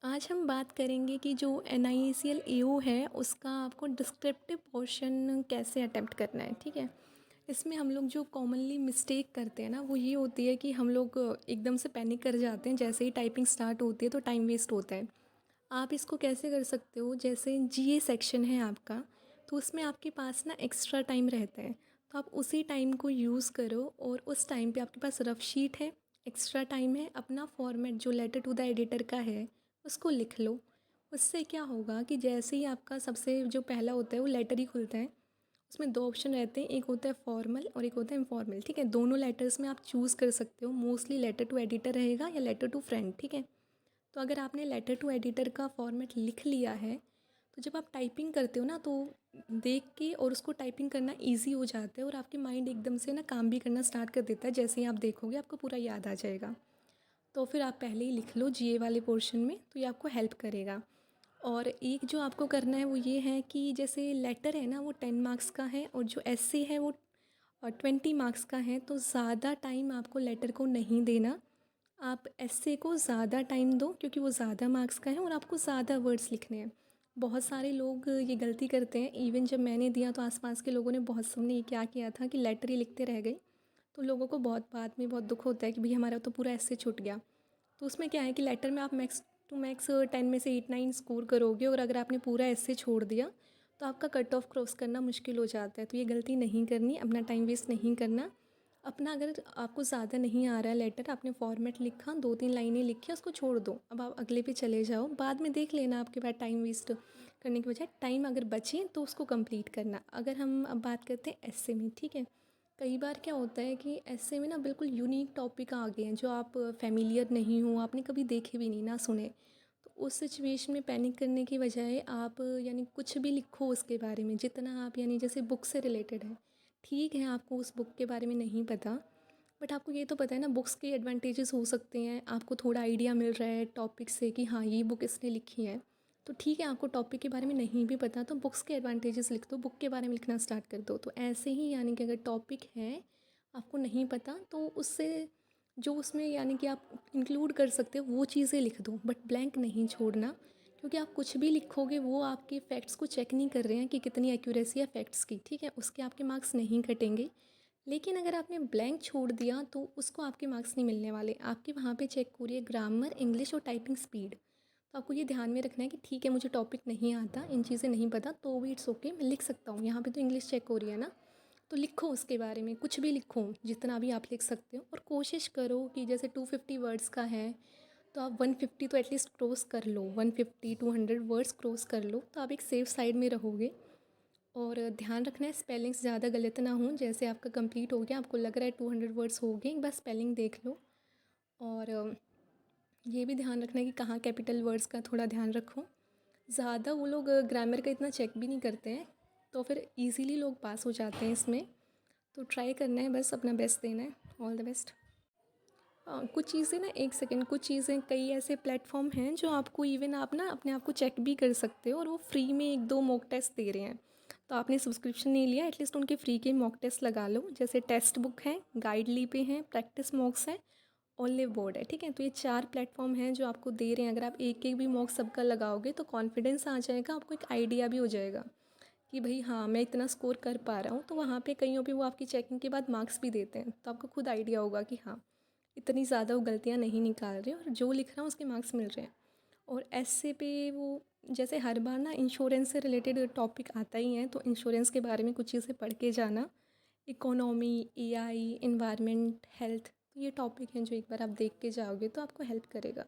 आज हम बात करेंगे कि जो NIACL AO है उसका आपको डिस्क्रिप्टिव पोर्शन कैसे अटेम्प्ट करना है। ठीक है, इसमें हम लोग जो कॉमनली मिस्टेक करते हैं ना वो ये होती है कि हम लोग एकदम से पैनिक कर जाते हैं। जैसे ही टाइपिंग स्टार्ट होती है तो टाइम वेस्ट होता है। आप इसको कैसे कर सकते हो, जैसे GA सेक्शन है आपका, तो उसमें आपके पास ना एक्स्ट्रा टाइम रहता है, तो आप उसी टाइम को यूज़ करो और उस टाइम पे आपके पास रफ शीट है, एक्स्ट्रा टाइम है, अपना फॉर्मेट जो लेटर टू द एडिटर का है उसको लिख लो। उससे क्या होगा कि जैसे ही आपका सबसे जो पहला होता है वो लेटर ही खुलता है, उसमें दो ऑप्शन रहते हैं, एक होता है फॉर्मल और एक होता है इनफॉर्मल। ठीक है, दोनों लेटर्स में आप चूज़ कर सकते हो, मोस्टली लेटर टू एडिटर रहेगा या लेटर टू फ्रेंड। ठीक है, तो अगर आपने लेटर टू एडिटर का फॉर्मेट लिख लिया है तो जब आप टाइपिंग करते हो ना तो देख के और उसको टाइपिंग करना इजी हो जाता है और आपके माइंड एकदम से ना काम भी करना स्टार्ट कर देता है। जैसे ही आप देखोगे आपको पूरा याद आ जाएगा। तो फिर आप पहले ही लिख लो GA वाले पोर्शन में, तो ये आपको हेल्प करेगा। और एक जो आपको करना है वो ये है कि जैसे लेटर है ना वो 10 मार्क्स का है और जो ऐसे है वो 20 मार्क्स का है, तो ज़्यादा टाइम आपको लेटर को नहीं देना। आप ऐसे को ज़्यादा टाइम दो क्योंकि वो ज़्यादा मार्क्स का है और आपको ज़्यादा वर्ड्स लिखने हैं। बहुत सारे लोग ये गलती करते हैं, इवन जब मैंने दिया तो आसपास के लोगों ने बहुत सबने ये क्या किया था कि लेटर ही लिखते रह गए। तो लोगों को बहुत बाद में बहुत दुख होता है कि भाई हमारा तो पूरा ऐसे छूट गया। तो उसमें क्या है कि लेटर में आप मैक्स टू मैक्स 10 में से 8-9 स्कोर करोगे और अगर आपने पूरा ऐसे छोड़ दिया तो आपका कट ऑफ क्रॉस करना मुश्किल हो जाता है। तो ये गलती नहीं करनी, अपना टाइम वेस्ट नहीं करना। अपना अगर आपको ज़्यादा नहीं आ रहा है लेटर, आपने फॉर्मेट लिखा, 2-3 लाइनें लिखी, उसको छोड़ दो, अब आप अगले पे चले जाओ, बाद में देख लेना। आपके पास टाइम वेस्ट करने की बजाय टाइम अगर बचे तो उसको कंप्लीट करना। अगर हम अब बात करते हैं ऐसे में, ठीक है, कई बार क्या होता है कि ऐसे में ना बिल्कुल यूनिक टॉपिक आ गए हैं जो आप फेमिलियर नहीं हो, आपने कभी देखे भी नहीं ना सुने। तो उस सिचुएशन में पैनिक करने की बजाय आप यानी कुछ भी लिखो उसके बारे में, जितना आप यानी जैसे बुक से रिलेटेड है। ठीक है, आपको उस बुक के बारे में नहीं पता, बट आपको ये तो पता है ना बुक्स के एडवांटेजेस हो सकते हैं, आपको थोड़ा आइडिया मिल रहा है टॉपिक से कि हाँ ये बुक इसने लिखी है। तो ठीक है, आपको टॉपिक के बारे में नहीं भी पता तो बुक्स के एडवांटेजेस लिख दो, बुक के बारे में लिखना स्टार्ट कर दो। तो ऐसे ही यानी कि अगर टॉपिक है आपको नहीं पता तो उससे जो उसमें यानी कि आप इंक्लूड कर सकते हो वो चीज़ें लिख दो, बट ब्लैंक नहीं छोड़ना। क्योंकि आप कुछ भी लिखोगे वो आपके फैक्ट्स को चेक नहीं कर रहे हैं कि कितनी एक्यूरेसी है फैक्ट्स की। ठीक है, उसके आपके मार्क्स नहीं कटेंगे। लेकिन अगर आपने ब्लैंक छोड़ दिया तो उसको आपके मार्क्स नहीं मिलने वाले। आपके वहाँ पे चेक हो रही है ग्रामर, इंग्लिश और टाइपिंग स्पीड। तो आपको ये ध्यान में रखना है कि ठीक है मुझे टॉपिक नहीं आता, इन चीज़ें नहीं पता, तो भी इट्स ओके, मैं लिख सकता हूँ। यहाँ पे तो इंग्लिश चेक हो रही है ना, तो लिखो उसके बारे में, कुछ भी लिखो जितना भी आप लिख सकते हो। और कोशिश करो कि जैसे 250 वर्ड्स का है तो आप 150 तो एटलीस्ट क्रॉस कर लो, 150-200 वर्ड्स क्रॉस कर लो, तो आप एक सेफ साइड में रहोगे। और ध्यान रखना है स्पेलिंग्स ज़्यादा गलत ना हों। जैसे आपका कंप्लीट हो गया, आपको लग रहा है 200 वर्ड्स हो गए, बस स्पेलिंग देख लो। और ये भी ध्यान रखना है कि कहाँ कैपिटल वर्ड्स का थोड़ा ध्यान रखो। ज़्यादा वो लोग ग्रामर का इतना चेक भी नहीं करते हैं, तो फिर इजीली लोग पास हो जाते हैं इसमें। तो ट्राई करना है, बस अपना बेस्ट देना है। All the best. कुछ चीज़ें ना, एक सेकेंड, कुछ चीज़ें कई ऐसे प्लेटफॉर्म हैं जो आपको इवन आप ना अपने आप को चेक भी कर सकते हो और वो फ्री में 1-2 मॉक टेस्ट दे रहे हैं। तो आपने सब्सक्रिप्शन नहीं लिया, एटलीस्ट उनके फ्री के मॉक टेस्ट लगा लो। जैसे टेक्स्ट बुक है, गाइडली पे हैं, प्रैक्टिस मॉक्स हैं, ओनली बोर्ड है। ठीक है, तो ये 4 प्लेटफॉर्म हैं जो आपको दे रहे हैं। अगर आप एक एक भी मॉक सबका लगाओगे तो कॉन्फिडेंस आ जाएगा, आपको एक आइडिया भी हो जाएगा कि भाई हाँ मैं इतना स्कोर कर पा रहा हूँ। तो वहाँ पे कईयों पे वो आपकी चेकिंग के बाद मार्क्स भी देते हैं, तो आपको खुद आइडिया होगा कि हाँ इतनी ज़्यादा वो गलतियाँ नहीं निकाल रहे और जो लिख रहा हूँ उसके मार्क्स मिल रहे हैं। और ऐसे पे वो जैसे हर बार ना इंश्योरेंस से रिलेटेड टॉपिक आता ही है, तो इंश्योरेंस के बारे में कुछ चीज़ें पढ़ के जाना। इकोनॉमी, AI, एनवायरनमेंट, हेल्थ, तो ये टॉपिक हैं जो एक बार आप देख के जाओगे तो आपको हेल्प करेगा।